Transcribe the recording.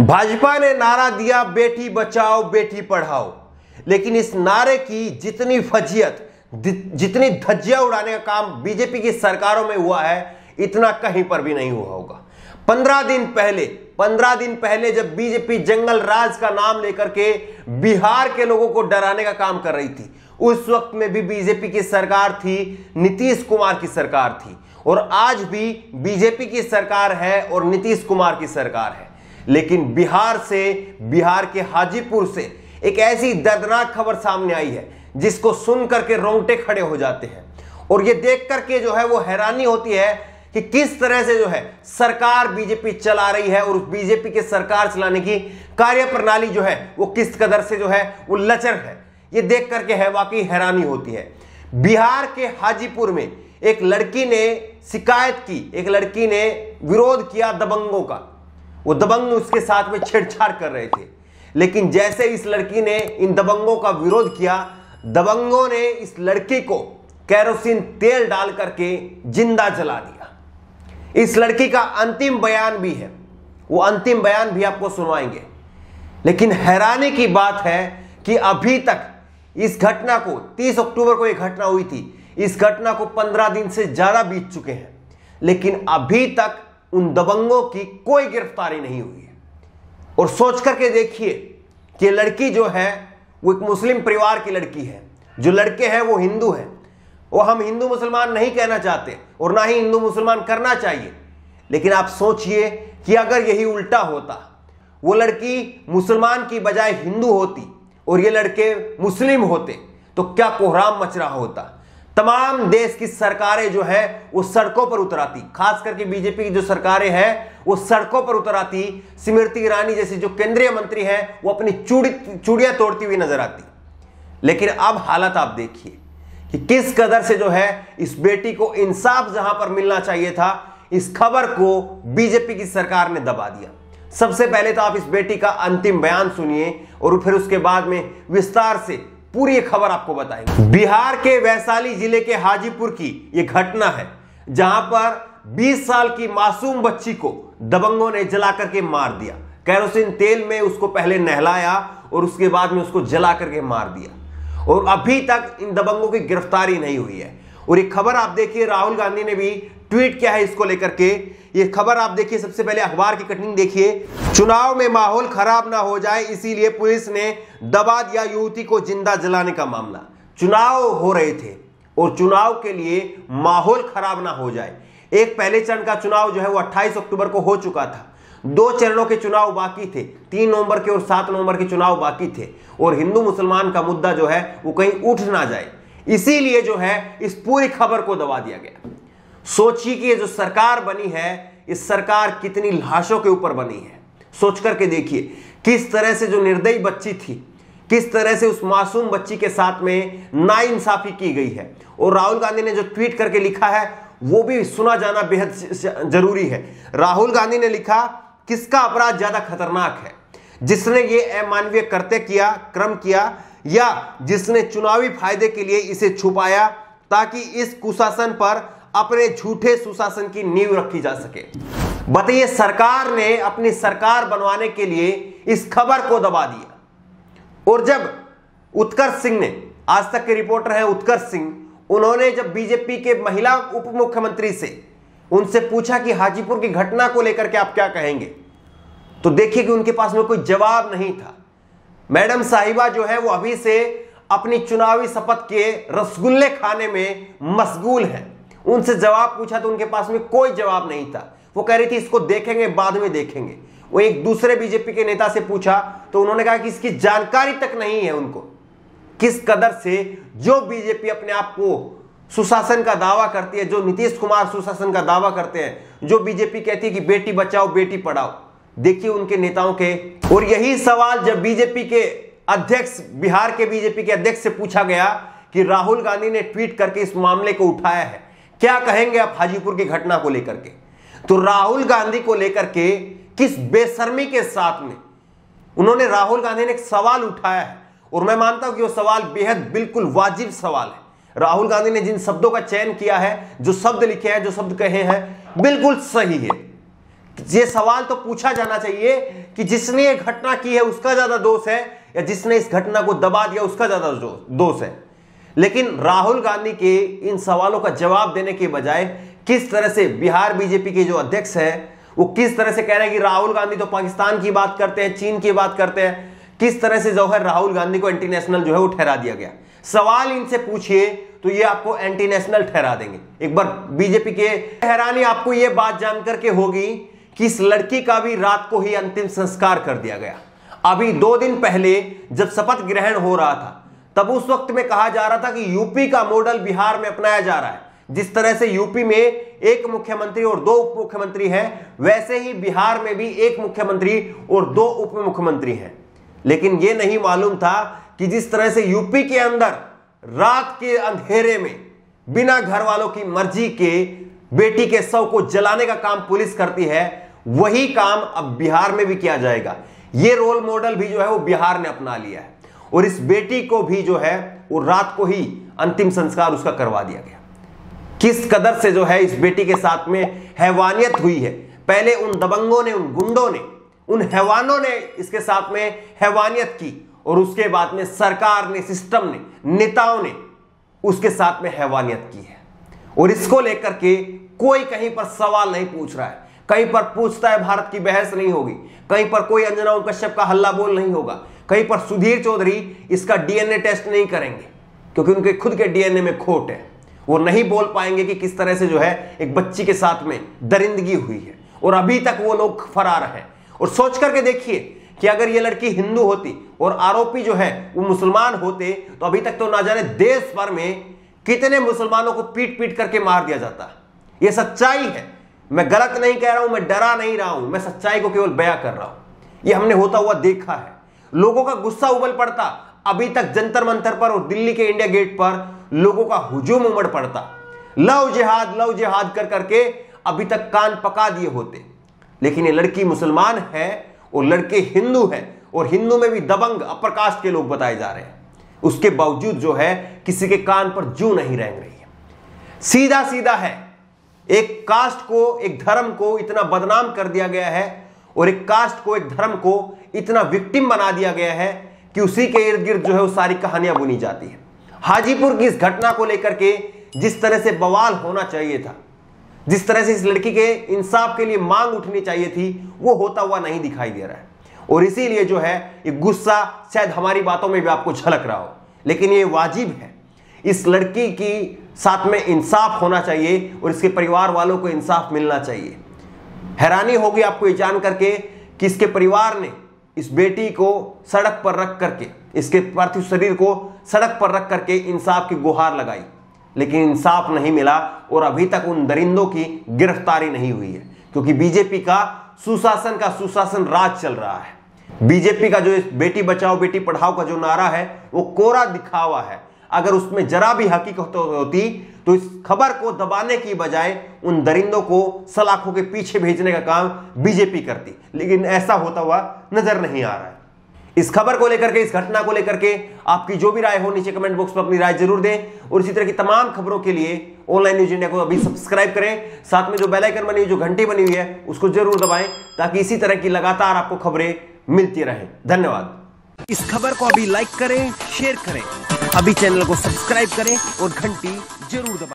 भाजपा ने नारा दिया बेटी बचाओ बेटी पढ़ाओ, लेकिन इस नारे की जितनी फजीयत, जितनी धज्जियां उड़ाने का काम बीजेपी की सरकारों में हुआ है, इतना कहीं पर भी नहीं हुआ होगा। 15 दिन पहले जब बीजेपी जंगल राज का नाम लेकर के बिहार के लोगों को डराने का काम कर रही थी, उस वक्त में भी बीजेपी की सरकार थी, नीतीश कुमार की सरकार थी, और आज भी बीजेपी की सरकार है और नीतीश कुमार की सरकार है। लेकिन बिहार के हाजीपुर से एक ऐसी दर्दनाक खबर सामने आई है जिसको सुन करके रोंगटे खड़े हो जाते हैं, और ये देख करके जो है वो हैरानी होती है कि किस तरह से जो है सरकार बीजेपी चला रही है, और उस बीजेपी के सरकार चलाने की कार्यप्रणाली जो है वो किस कदर से जो है वो लचर है। ये देख करके है वाकई हैरानी होती है। बिहार के हाजीपुर में एक लड़की ने शिकायत की, एक लड़की ने विरोध किया दबंगों का। वो दबंग उसके साथ में छेड़छाड़ कर रहे थे, लेकिन जैसे इस लड़की ने इन दबंगों का विरोध किया, दबंगों ने इस लड़की को केरोसिन तेल डाल करके जिंदा जला दिया। इस लड़की का अंतिम बयान भी है, वो अंतिम बयान भी आपको सुनवाएंगे। लेकिन हैरानी की बात है कि अभी तक इस घटना को 30 अक्टूबर को एक घटना हुई थी, इस घटना को 15 दिन से ज्यादा बीत चुके हैं, लेकिन अभी तक उन दबंगों की कोई गिरफ्तारी नहीं हुई है। और सोच करके देखिए कि लड़की जो है वो एक मुस्लिम परिवार की लड़की है, जो लड़के हैं वो हिंदू हैं। वो हम हिंदू मुसलमान नहीं कहना चाहते और ना ही हिंदू मुसलमान करना चाहिए, लेकिन आप सोचिए कि अगर यही उल्टा होता, वो लड़की मुसलमान की बजाय हिंदू होती और ये लड़के मुस्लिम होते, तो क्या कोहराम मच रहा होता। तमाम देश की सरकारें जो है वो सड़कों पर उतर आती, खास करके बीजेपी की जो सरकारें हैं वो सड़कों पर उतर आती। स्मृति ईरानी जैसी जो केंद्रीय मंत्री हैं वो अपनी चूड़ियां तोड़ती हुई नजर आती। लेकिन अब हालत आप देखिए कि किस कदर से जो है इस बेटी को इंसाफ जहां पर मिलना चाहिए था, इस खबर को बीजेपी की सरकार ने दबा दिया। सबसे पहले तो आप इस बेटी का अंतिम बयान सुनिए और फिर उसके बाद में विस्तार से पूरी खबर आपको बताएंगे। बिहार के वैशाली जिले के हाजीपुर की यह घटना है, जहां पर 20 साल की मासूम बच्ची को दबंगों ने जला करके मार दिया। केरोसिन तेल में उसको पहले नहलाया और उसके बाद में उसको जला करके मार दिया, और अभी तक इन दबंगों की गिरफ्तारी नहीं हुई है। और ये खबर आप देखिए, राहुल गांधी ने भी ट्वीट किया है इसको लेकर के। ये खबर आप देखिए, सबसे पहले अखबार की कटिंग देखिए। चुनाव में माहौल खराब ना हो जाए इसीलिए पुलिस ने दबा दिया युवती को जिंदा जलाने का मामला। चुनाव हो रहे थे और चुनाव के लिए माहौल खराब ना हो जाए। एक पहले चरण का चुनाव जो है वो 28 अक्टूबर को हो चुका था। 2 चरणों के चुनाव बाकी थे, 3 नवंबर के और 7 नवंबर के चुनाव बाकी थे, और हिंदू मुसलमान का मुद्दा जो है वो कहीं उठ ना जाए, इसीलिए जो है इस पूरी खबर को दबा दिया गया। सोचिए कि ये जो सरकार बनी है, इस सरकार कितनी लाशों के ऊपर बनी है। सोच करके देखिए किस तरह से जो निर्दयी बच्ची थी, किस तरह से उस मासूम बच्ची के साथ में नाइंसाफी की गई है। और राहुल गांधी ने जो ट्वीट करके लिखा है वो भी सुना जाना बेहद जरूरी है। राहुल गांधी ने लिखा, किसका अपराध ज्यादा खतरनाक है, जिसने ये अमानवीय क्रम किया या जिसने चुनावी फायदे के लिए इसे छुपाया ताकि इस कुशासन पर अपने झूठे सुशासन की नींव रखी जा सके। बताइए, सरकार ने अपनी सरकार बनवाने के लिए इस खबर को दबा दिया। और जब उत्कर्ष सिंह ने, आज तक के रिपोर्टर हैं उत्कर्ष सिंह, उन्होंने जब बीजेपी के महिला उप मुख्यमंत्री से उनसे पूछा कि हाजीपुर की घटना को लेकर के आप क्या कहेंगे, तो देखिए कि उनके पास में कोई जवाब नहीं था। मैडम साहिबा जो है वो अभी से अपनी चुनावी शपथ के रसगुल्ले खाने में मशगूल हैं। उनसे जवाब पूछा तो उनके पास में कोई जवाब नहीं था। वो कह रही थी इसको देखेंगे, बाद में देखेंगे। वो एक दूसरे बीजेपी के नेता से पूछा तो उन्होंने कहा कि इसकी जानकारी तक नहीं है उनको। किस कदर से जो बीजेपी अपने आप को सुशासन का दावा करती है, जो नीतीश कुमार सुशासन का दावा करते हैं, जो बीजेपी कहती है कि बेटी बचाओ बेटी पढ़ाओ, देखिए उनके नेताओं के। और यही सवाल जब बीजेपी के अध्यक्ष, बिहार के बीजेपी के अध्यक्ष से पूछा गया कि राहुल गांधी ने ट्वीट करके इस मामले को उठाया है, क्या कहेंगे आप हाजीपुर की घटना को लेकर के, तो राहुल गांधी को लेकर के किस बेशर्मी के साथ में उन्होंने, राहुल गांधी ने एक सवाल उठाया है, और मैं मानता हूं कि वो सवाल बेहद बिल्कुल वाजिब सवाल है। राहुल गांधी ने जिन शब्दों का चयन किया है, जो शब्द लिखे हैं, जो शब्द कहे हैं, बिल्कुल सही है। ये सवाल तो पूछा जाना चाहिए कि जिसने ये घटना की है उसका ज्यादा दोष है या जिसने इस घटना को दबा दिया उसका ज्यादा दोष है। लेकिन राहुल गांधी के इन सवालों का जवाब देने के बजाय किस तरह से बिहार बीजेपी के जो अध्यक्ष हैं वो किस तरह से कह रहे हैं कि राहुल गांधी तो पाकिस्तान की बात करते हैं, चीन की बात करते हैं, किस तरह से जो है राहुल गांधी को एंटी नेशनल जो है वो ठहरा दिया गया। सवाल इनसे पूछिए तो ये आपको एंटी नेशनल ठहरा देंगे। एक बार बीजेपी के हैरानी आपको ये बात जानकर के होगी कि इस लड़की का भी रात को ही अंतिम संस्कार कर दिया गया। अभी 2 दिन पहले जब शपथ ग्रहण हो रहा था तब उस वक्त में कहा जा रहा था कि यूपी का मॉडल बिहार में अपनाया जा रहा है। जिस तरह से यूपी में एक मुख्यमंत्री और 2 उप मुख्यमंत्री हैं, वैसे ही बिहार में भी एक मुख्यमंत्री और 2 उप मुख्यमंत्री हैं। लेकिन यह नहीं मालूम था कि जिस तरह से यूपी के अंदर रात के अंधेरे में बिना घर वालों की मर्जी के बेटी के शव को जलाने का काम पुलिस करती है, वही काम अब बिहार में भी किया जाएगा। यह रोल मॉडल भी जो है वो बिहार ने अपना लिया है और इस बेटी को भी जो है वो रात को ही अंतिम संस्कार उसका करवा दिया गया। किस कदर से जो है इस बेटी के साथ में हैवानियत हुई है। पहले उन दबंगों ने, उन गुंडों ने, उन हैवानों ने इसके साथ में हैवानियत की और उसके बाद में सरकार ने, सिस्टम ने, नेताओं ने उसके साथ में हैवानियत की है। और इसको लेकर के कोई कहीं पर सवाल नहीं पूछ रहा है। कहीं पर पूछता है भारत की बहस नहीं होगी, कहीं पर कोई अंजना ओम कश्यप का हल्ला बोल नहीं होगा, कहीं पर सुधीर चौधरी इसका डीएनए टेस्ट नहीं करेंगे क्योंकि उनके खुद के डीएनए में खोट है। वो नहीं बोल पाएंगे कि किस तरह से जो है एक बच्ची के साथ में दरिंदगी हुई है और अभी तक वो लोग फरार हैं। और सोच करके देखिए कि अगर ये लड़की हिंदू होती और आरोपी जो है वो मुसलमान होते तो अभी तक तो ना जाने देश भर में कितने मुसलमानों को पीट पीट करके मार दिया जाता। ये सच्चाई है, मैं गलत नहीं कह रहा हूं, मैं डरा नहीं रहा हूं, मैं सच्चाई को केवल बयां कर रहा हूं। ये हमने होता हुआ देखा है। लोगों का गुस्सा उबल पड़ता, अभी तक जंतर मंतर पर और दिल्ली के इंडिया गेट पर लोगों का हुजूम उमड़ पड़ता, लव जिहाद कर करके अभी तक कान पका दिए होते। लेकिन ये लड़की मुसलमान है और लड़के हिंदू है और हिंदू में भी दबंग अपर कास्ट के लोग बताए जा रहे हैं। उसके बावजूद जो है किसी के कान पर जू नहीं रेंग रही है। सीधा सीधा है, एक कास्ट को, एक धर्म को इतना बदनाम कर दिया गया है और एक कास्ट को, एक धर्म को इतना विक्टिम बना दिया गया है कि उसी के इर्द गिर्द जो है वो सारी कहानियां बुनी जाती है। हाजीपुर की इस घटना को लेकर के जिस तरह से बवाल होना चाहिए था, जिस तरह से इस लड़की के इंसाफ के लिए मांग उठनी चाहिए थी, वो होता हुआ नहीं दिखाई दे रहा है। और इसीलिए जो है ये गुस्सा शायद हमारी बातों में भी आपको झलक रहा हो, लेकिन ये वाजिब है। इस लड़की की साथ में इंसाफ होना चाहिए और इसके परिवार वालों को इंसाफ मिलना चाहिए। हैरानी होगी आपको ये जान करके कि इसके परिवार ने इस बेटी को सड़क पर रख करके, इसके पार्थिव शरीर को सड़क पर रख करके इंसाफ की गुहार लगाई, लेकिन इंसाफ नहीं मिला और अभी तक उन दरिंदों की गिरफ्तारी नहीं हुई है क्योंकि बीजेपी का सुशासन राज चल रहा है। बीजेपी का जो बेटी बचाओ बेटी पढ़ाओ का जो नारा है वो कोरा दिखावा है। अगर उसमें जरा भी हकीकत होती तो इस खबर को दबाने की बजाय उन दरिंदों को सलाखों के पीछे भेजने का काम बीजेपी करती, लेकिन ऐसा होता हुआ नजर नहीं आ रहा है। इस खबर को लेकर के, इस घटना को लेकर के आपकी जो भी राय हो नीचे कमेंट बॉक्स में अपनी राय जरूर दें और इसी तरह की तमाम खबरों के लिए ऑनलाइन न्यूज इंडिया को अभी सब्सक्राइब करें। साथ में जो बेल आइकन बनी हुई, जो घंटी बनी हुई है, उसको जरूर दबाएं ताकि इसी तरह की लगातार आपको खबरें मिलती रहें। धन्यवाद। इस खबर को अभी लाइक करें, शेयर करें, अभी चैनल को सब्सक्राइब करें और घंटी जरूर दबाएं।